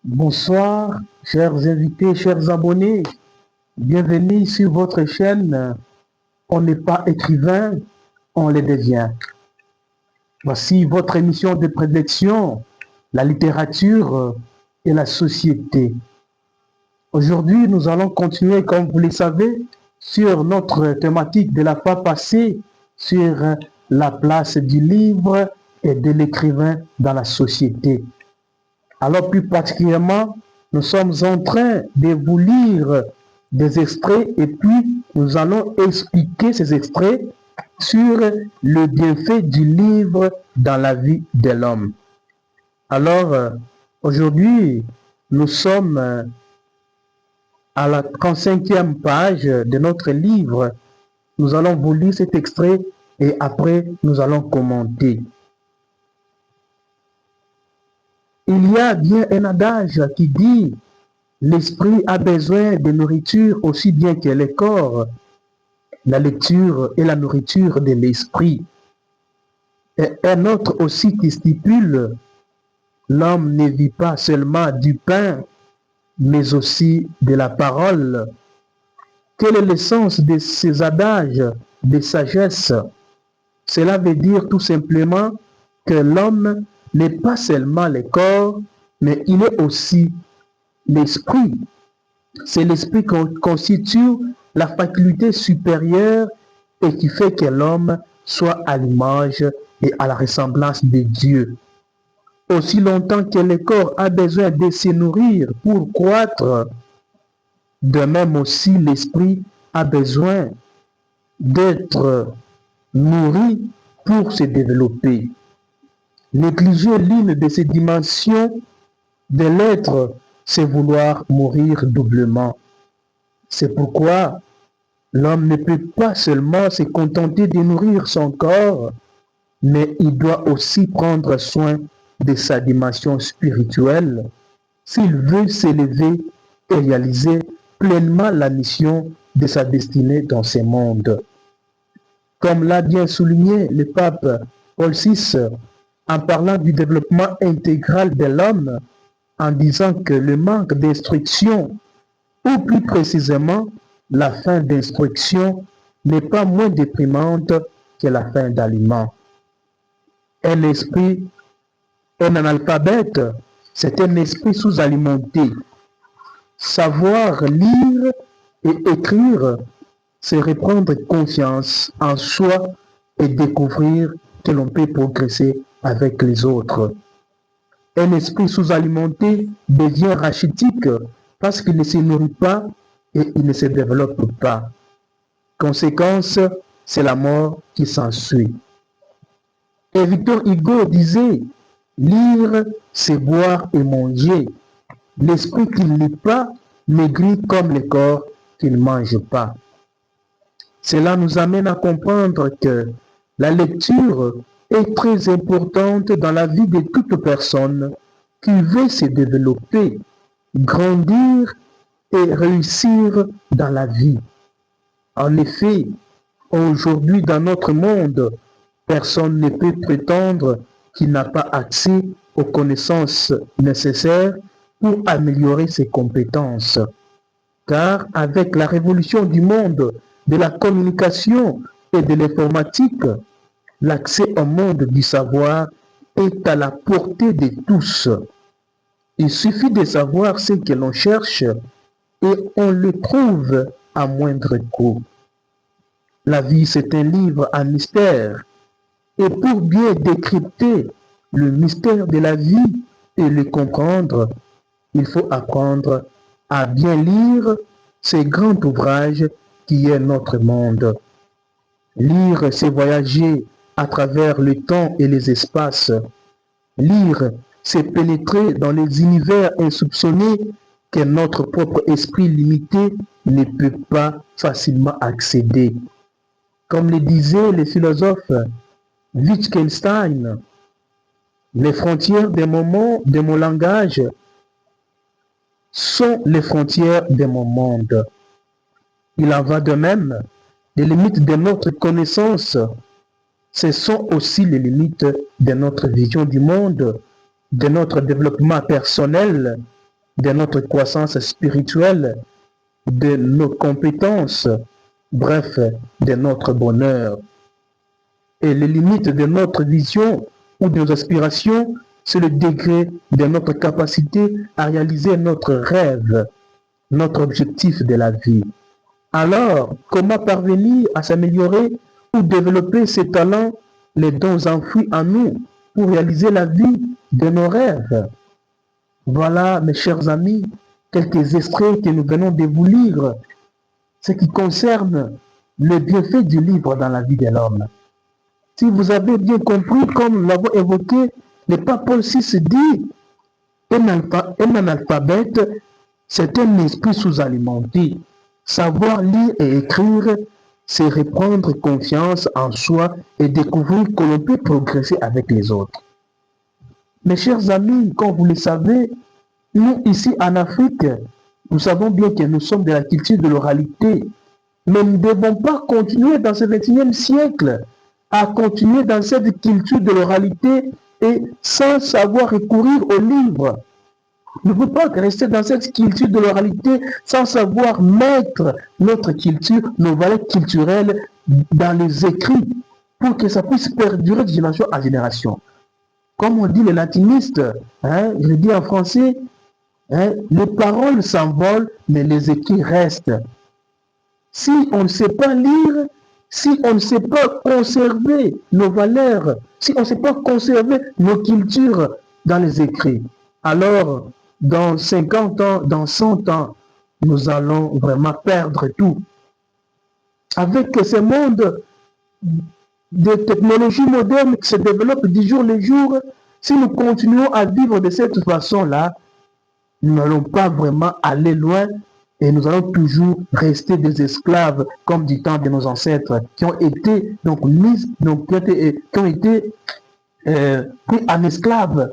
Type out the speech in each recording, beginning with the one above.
Bonsoir, chers invités, chers abonnés. Bienvenue sur votre chaîne. On n'est pas écrivain, on le devient. Voici votre émission de prédilection, la littérature et la société. Aujourd'hui, nous allons continuer, comme vous le savez, sur notre thématique de la fois passée, sur la place du livre et de l'écrivain dans la société. Alors plus particulièrement, nous sommes en train de vous lire des extraits et puis nous allons expliquer ces extraits sur le bienfait du livre dans la vie de l'homme. Alors, aujourd'hui, nous sommes à la 35e page de notre livre. Nous allons vous lire cet extrait et après, nous allons commenter. Il y a bien un adage qui dit « L'esprit a besoin de nourriture aussi bien que le corps. La lecture est la nourriture de l'esprit. » Et un autre aussi qui stipule « L'homme ne vit pas seulement du pain, mais aussi de la parole. » Quel est le sens de ces adages de sagesse? Cela veut dire tout simplement que l'homme n'est pas seulement le corps, mais il est aussi l'esprit. C'est l'esprit qui constitue la faculté supérieure et qui fait que l'homme soit à l'image et à la ressemblance de Dieu. Aussi longtemps que le corps a besoin de se nourrir pour croître, de même aussi l'esprit a besoin d'être nourri pour se développer. Négliger l'une de ces dimensions de l'être, c'est vouloir mourir doublement. C'est pourquoi l'homme ne peut pas seulement se contenter de nourrir son corps, mais il doit aussi prendre soin de sa dimension spirituelle s'il veut s'élever et réaliser pleinement la mission de sa destinée dans ce monde. Comme l'a bien souligné le pape Paul VI en parlant du développement intégral de l'homme, en disant que le manque d'instruction, ou plus précisément la faim d'instruction, n'est pas moins déprimante que la faim d'aliments. Un esprit, un analphabète, c'est un esprit sous-alimenté. Savoir lire et écrire, c'est reprendre confiance en soi et découvrir que l'on peut progresser avec les autres. Un esprit sous-alimenté devient rachitique parce qu'il ne se nourrit pas et il ne se développe pas. Conséquence, c'est la mort qui s'ensuit. Et Victor Hugo disait, lire, c'est boire et manger. L'esprit qui ne lit pas maigrit comme le corps qui ne mange pas. Cela nous amène à comprendre que la lecture est très importante dans la vie de toute personne qui veut se développer, grandir et réussir dans la vie. En effet, aujourd'hui dans notre monde, personne ne peut prétendre qu'il n'a pas accès aux connaissances nécessaires pour améliorer ses compétences. Car avec la révolution du monde de la communication et de l'informatique, l'accès au monde du savoir est à la portée de tous. Il suffit de savoir ce que l'on cherche et on le trouve à moindre coût. La vie, c'est un livre à mystère. Et pour bien décrypter le mystère de la vie et le comprendre, il faut apprendre à bien lire ce grand ouvrage qui est notre monde. Lire, c'est voyager à travers le temps et les espaces. Lire, c'est pénétrer dans les univers insoupçonnés que notre propre esprit limité ne peut pas facilement accéder. Comme le disait le philosophe Wittgenstein, les frontières de mon langage sont les frontières de mon monde. Il en va de même. Les limites de notre connaissance, ce sont aussi les limites de notre vision du monde, de notre développement personnel de notre croissance spirituelle, de nos compétences, bref, de notre bonheur. Et les limites de notre vision ou de nos aspirations, c'est le degré de notre capacité à réaliser notre rêve, notre objectif de la vie. Alors, comment parvenir à s'améliorer ou développer ces talents, les dons enfouis en nous pour réaliser la vie de nos rêves? Voilà, mes chers amis, quelques extraits que nous venons de vous lire, ce qui concerne le bienfait du livre dans la vie de l'homme. Si vous avez bien compris, comme nous l'avons évoqué, le pape Paul VI dit, un analphabète, c'est un esprit sous-alimenté. Savoir lire et écrire, c'est reprendre confiance en soi et découvrir que l'on peut progresser avec les autres. Mes chers amis, comme vous le savez, nous ici en Afrique, nous savons bien que nous sommes de la culture de l'oralité, mais nous ne devons pas continuer dans ce XXIe siècle à continuer dans cette culture de l'oralité et sans savoir recourir aux livres. Nous ne pouvons pas rester dans cette culture de l'oralité sans savoir mettre notre culture, nos valeurs culturelles dans les écrits pour que ça puisse perdurer de génération en génération. Comme on dit les latinistes, je le dis en français, les paroles s'envolent, mais les écrits restent. Si on ne sait pas lire, si on ne sait pas conserver nos valeurs, si on ne sait pas conserver nos cultures dans les écrits, alors dans 50 ans, dans 100 ans, nous allons vraiment perdre tout. Avec ce monde de technologies modernes qui se développe du jour le jour, si nous continuons à vivre de cette façon-là, nous n'allons pas vraiment aller loin et nous allons toujours rester des esclaves comme du temps de nos ancêtres qui ont été donc mis, donc qui ont été pris en esclaves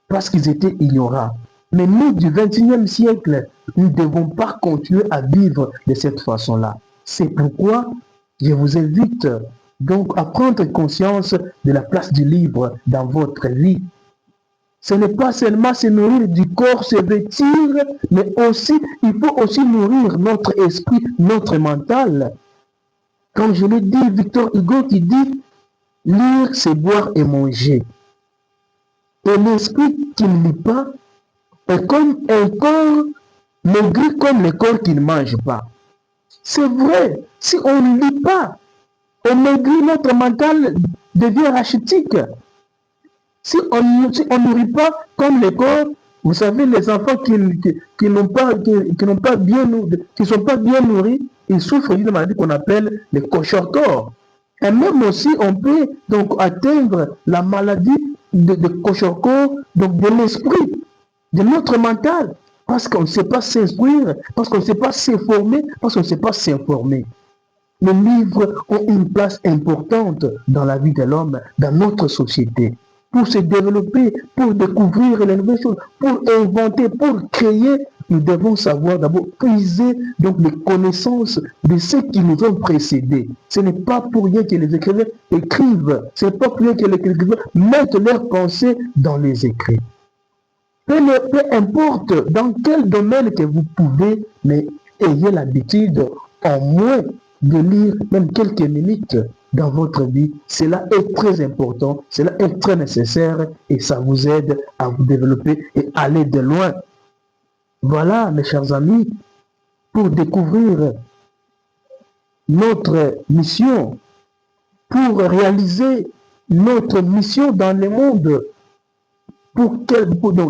parce qu'ils étaient ignorants. Mais nous du XXIe siècle, nous ne devons pas continuer à vivre de cette façon-là. C'est pourquoi je vous invite donc à prendre conscience de la place du livre dans votre vie. Ce n'est pas seulement se nourrir du corps, se vêtir, mais aussi, il faut aussi nourrir notre esprit, notre mental. Comme je l'ai dit, Victor Hugo qui dit, lire, c'est boire et manger. Et l'esprit qui ne lit pas est comme un corps maigri comme le corps qui ne mange pas. C'est vrai, si on ne lit pas, on maigrit, notre mental devient rachitique. Si on ne nourrit pas comme le corps, vous savez, les enfants qui n'ont pas, qui sont pas bien nourris, ils souffrent d'une maladie qu'on appelle le kwashiorkor. Et même aussi, on peut donc atteindre la maladie de kwashiorkor, donc de l'esprit, de notre mental, parce qu'on ne sait pas s'instruire, parce qu'on ne sait pas s'informer, parce qu'on ne sait pas s'informer. Les livres ont une place importante dans la vie de l'homme, dans notre société. Pour se développer, pour découvrir les nouvelles choses, pour inventer, pour créer, nous devons savoir d'abord puiser donc les connaissances de ceux qui nous ont précédés. Ce n'est pas pour rien que les écrivains écrivent, ce n'est pas pour rien que les écrivains mettent leurs pensées dans les écrits. Peu importe dans quel domaine que vous pouvez, mais ayez l'habitude au moins de lire même quelques minutes dans votre vie. Cela est très important, cela est très nécessaire et ça vous aide à vous développer et aller de loin. Voilà, mes chers amis, pour découvrir notre mission, pour réaliser notre mission dans le monde, donc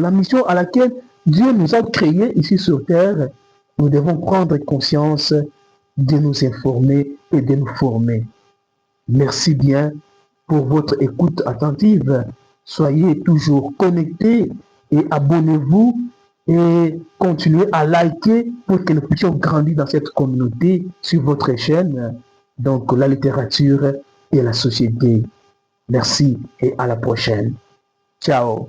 la mission à laquelle Dieu nous a créés ici sur terre, nous devons prendre conscience de nous informer et de nous former. Merci bien pour votre écoute attentive. Soyez toujours connectés et abonnez-vous et continuez à liker pour que nous puissions grandir dans cette communauté sur votre chaîne, donc la littérature et la société. Merci et à la prochaine. Ciao.